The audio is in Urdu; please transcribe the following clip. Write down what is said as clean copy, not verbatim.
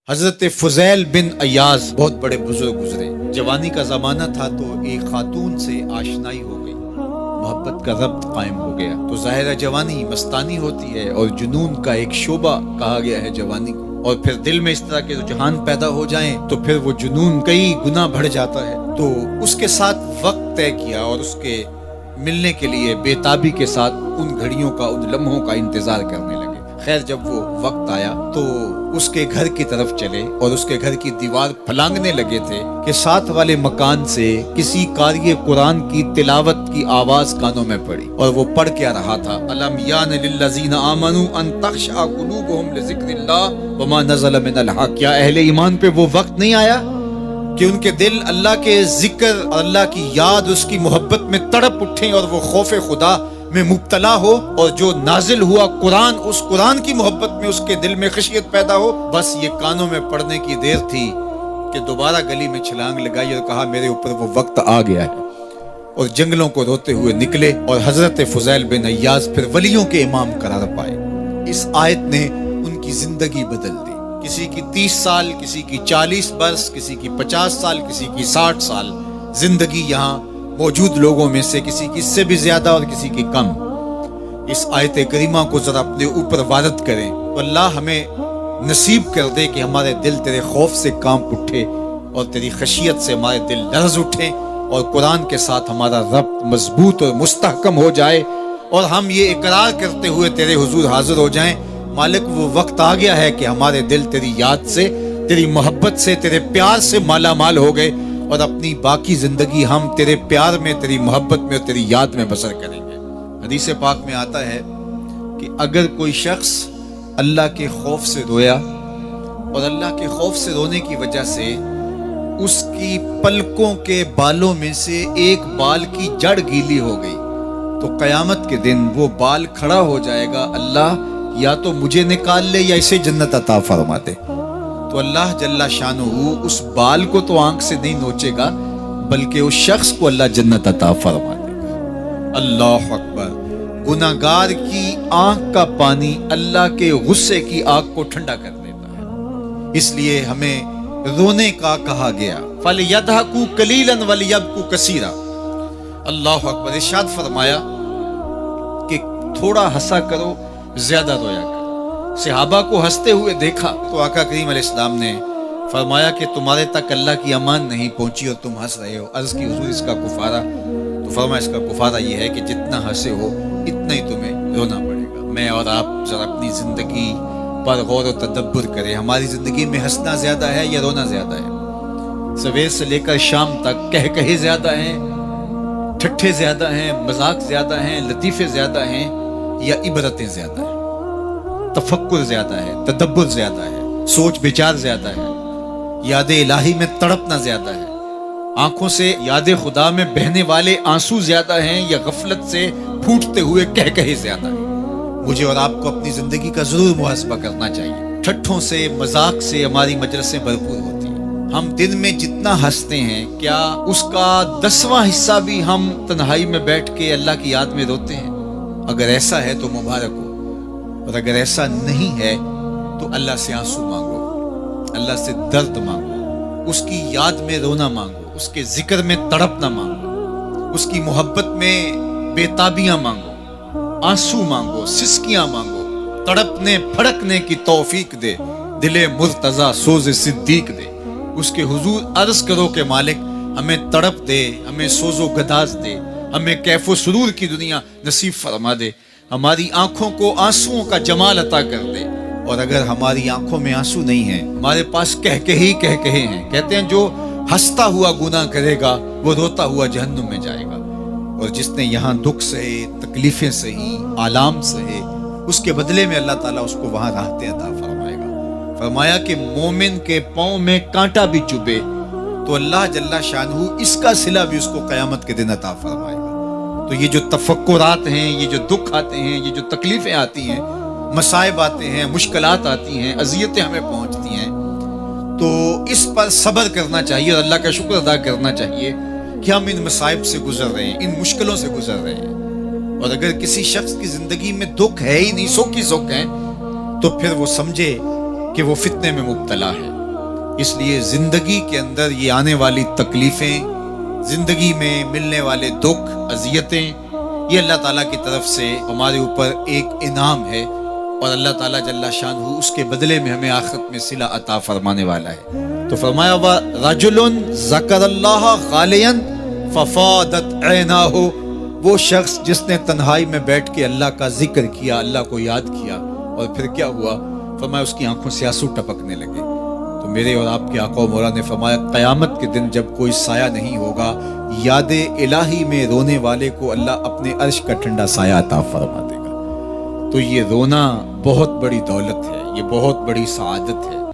حضرت فضیل بن ایاز بہت بڑے بزرگ گزرے. جوانی کا زمانہ تھا تو ایک خاتون سے آشنائی ہو گئی, محبت کا ربط قائم ہو گیا. تو ظاہر جوانی مستانی ہوتی ہے اور جنون کا ایک شعبہ کہا گیا ہے جوانی کو, اور پھر دل میں اس طرح کے رجحان پیدا ہو جائیں تو پھر وہ جنون کئی گنا بڑھ جاتا ہے. تو اس کے ساتھ وقت طے کیا اور اس کے ملنے کے لیے بے تابی کے ساتھ ان گھڑیوں کا, ان لمحوں کا انتظار کرنے لگے. خیر جب وہ وقت آیا تو اس کے گھر کی طرف چلے اور اس کے گھر کی دیوار پھلانگنے لگے تھے کہ ساتھ والے مکان سے کسی قاری قرآن کی تلاوت کی آواز کانوں میں پڑی, اور وہ پڑھ کیا رہا تھا, الم یان للذین آمنوا ان تخشع قلوبهم لذکر اللہ وما نزل من الحق. کیا اہل ایمان پہ وہ وقت نہیں آیا کہ ان کے دل اللہ کے ذکر اور اللہ کی یاد, اس کی محبت میں تڑپ اٹھیں اور وہ خوف خدا میں مبتلا ہو, اور جو نازل ہوا قرآن, اس قرآن کی محبت میں اس کے دل میں خشیت پیدا ہو. بس یہ کانوں میں پڑنے کی دیر تھی کہ دوبارہ گلی میں چھلانگ لگائی اور کہا میرے اوپر وہ وقت آ گیا ہے, اور جنگلوں کو روتے ہوئے نکلے. اور حضرت فضیل بن ایاز پھر ولیوں کے امام قرار پائے. اس آیت نے ان کی زندگی بدل دی. کسی کی 30 سال, کسی کی 40 برس, کسی کی 50 سال, کسی کی 60 سال زندگی یہاں موجود لوگوں میں سے کسی کی اس سے بھی زیادہ اور کسی کی کم. اس آیت کریمہ کو ذرا اپنے اوپر وارد کریں تو اللہ ہمیں نصیب کر دے کہ ہمارے دل تیرے خوف سے کانپ اٹھے اور تیری خشیت سے ہمارے دل لرز اٹھیں, اور قرآن کے ساتھ ہمارا ربط مضبوط اور مستحکم ہو جائے, اور ہم یہ اقرار کرتے ہوئے تیرے حضور حاضر ہو جائیں, مالک وہ وقت آ گیا ہے کہ ہمارے دل تیری یاد سے, تیری محبت سے, تیرے پیار سے مالا مال ہو گئے, اور اپنی باقی زندگی ہم تیرے پیار میں, تیری محبت میں اور تیری یاد میں بسر کریں گے. حدیث پاک میں آتا ہے کہ اگر کوئی شخص اللہ کے خوف سے رویا اور اللہ کے خوف سے رونے کی وجہ سے اس کی پلکوں کے بالوں میں سے ایک بال کی جڑ گیلی ہو گئی, تو قیامت کے دن وہ بال کھڑا ہو جائے گا, اللہ یا تو مجھے نکال لے یا اسے جنت عطا فرما دے. تو اللہ جل شانہ اس بال کو تو آنکھ سے نہیں نوچے گا, بلکہ اس شخص کو اللہ جنت عطا فرما دے گا. اللہ اکبر. گناہگار کی آنکھ کا پانی اللہ کے غصے کی آگ کو ٹھنڈا کر دیتا ہے. اس لیے ہمیں رونے کا کہا گیا, فَلْيَضْحَكُوا قَلِيلًا وَلْيَبْكُوا كَثِيرًا. اللہ اکبر. ارشاد فرمایا کہ تھوڑا ہنسا کرو, زیادہ رویا کرو. صحابہ کو ہنستے ہوئے دیکھا تو آقا کریم علیہ السلام نے فرمایا کہ تمہارے تک اللہ کی امان نہیں پہنچی اور تم ہنس رہے ہو. عرض کی حضور اس کا کفارہ؟ تو فرمایا اس کا کفارہ یہ ہے کہ جتنا ہنسے ہو اتنا ہی تمہیں رونا پڑے گا. میں اور آپ ذرا اپنی زندگی پر غور و تدبر کریں. ہماری زندگی میں ہنسنا زیادہ ہے یا رونا زیادہ ہے؟ سویر سے لے کر شام تک کہے زیادہ ہیں, ٹھٹھے زیادہ ہیں, مذاق زیادہ ہیں, لطیفے زیادہ ہیں, یا عبرتیں زیادہ ہیں؟ تفکر زیادہ ہے, تدبر زیادہ ہے, سوچ بچار زیادہ ہے, یاد الہی میں تڑپنا زیادہ ہے, آنکھوں سے یاد خدا میں بہنے والے آنسو زیادہ ہیں, یا غفلت سے پھوٹتے ہوئے کہے زیادہ ہیں؟ مجھے اور آپ کو اپنی زندگی کا ضرور محاسبہ کرنا چاہیے. ٹھٹھوں سے, مذاق سے ہماری مجلسیں بھرپور ہوتی ہیں. ہم دن میں جتنا ہنستے ہیں, کیا اس کا 10واں حصہ بھی ہم تنہائی میں بیٹھ کے اللہ کی یاد میں روتے ہیں؟ اگر ایسا ہے تو مبارک ہو, اور اگر ایسا نہیں ہے تو اللہ سے آنسو مانگو, اللہ سے درد مانگو, اس کی یاد میں رونا مانگو, اس کے ذکر میں تڑپنا مانگو, اس کی محبت میں بے تابیاں مانگو, آنسو مانگو, سسکیاں مانگو, تڑپنے پھڑکنے کی توفیق دے, دل مرتضی سوز صدیق دے. اس کے حضور عرض کرو کہ مالک ہمیں تڑپ دے, ہمیں سوز و گداز دے, ہمیں کیف و سرور کی دنیا نصیب فرما دے, ہماری آنکھوں کو آنسوؤں کا جمال عطا کر دے. اور اگر ہماری آنکھوں میں آنسو نہیں ہیں, ہمارے پاس کہے ہیں, کہتے ہیں جو ہنستا ہوا گناہ کرے گا وہ روتا ہوا جہنم میں جائے گا, اور جس نے یہاں دکھ سہے, تکلیفیں سہی, آلام سہے, اس کے بدلے میں اللہ تعالیٰ اس کو وہاں راحتیں عطا فرمائے گا. فرمایا کہ مومن کے پاؤں میں کانٹا بھی چبھے تو اللہ جل شانہ اس کا صلہ بھی اس کو قیامت کے دن عطا فرمائے گا. تو یہ جو تفکرات ہیں, یہ جو دکھ آتے ہیں, یہ جو تکلیفیں آتی ہیں, مصائب آتے ہیں, مشکلات آتی ہیں, اذیتیں ہمیں پہنچتی ہیں, تو اس پر صبر کرنا چاہیے اور اللہ کا شکر ادا کرنا چاہیے کہ ہم ان مصائب سے گزر رہے ہیں, ان مشکلوں سے گزر رہے ہیں. اور اگر کسی شخص کی زندگی میں دکھ ہے ہی نہیں, سکھ ہی سکھ ہے, تو پھر وہ سمجھے کہ وہ فتنے میں مبتلا ہے. اس لیے زندگی کے اندر یہ آنے والی تکلیفیں، زندگی میں ملنے والے دکھ، اذیتیں، یہ اللہ تعالیٰ کی طرف سے ہمارے اوپر ایک انعام ہے، اور اللہ تعالیٰ جل شانہ اس کے بدلے میں ہمیں آخرت میں صلہ عطا فرمانے والا ہے۔ تو فرمایا رجل ذکر اللہ خالیا ففاضت عیناہ، وہ شخص جس نے تنہائی میں بیٹھ کے اللہ کا ذکر کیا، اللہ کو یاد کیا، اور پھر کیا ہوا؟ فرمایا اس کی آنکھوں سے آنسو ٹپکنے لگے۔ تو میرے اور آپ کے آقا و مولا نے فرمایا قیامت کے دن جب کوئی سایہ نہیں ہوگا، یاد الہی میں رونے والے کو اللہ اپنے عرش کا ٹھنڈا سایہ عطا فرما دے گا۔ تو یہ رونا بہت بڑی دولت ہے، یہ بہت بڑی سعادت ہے۔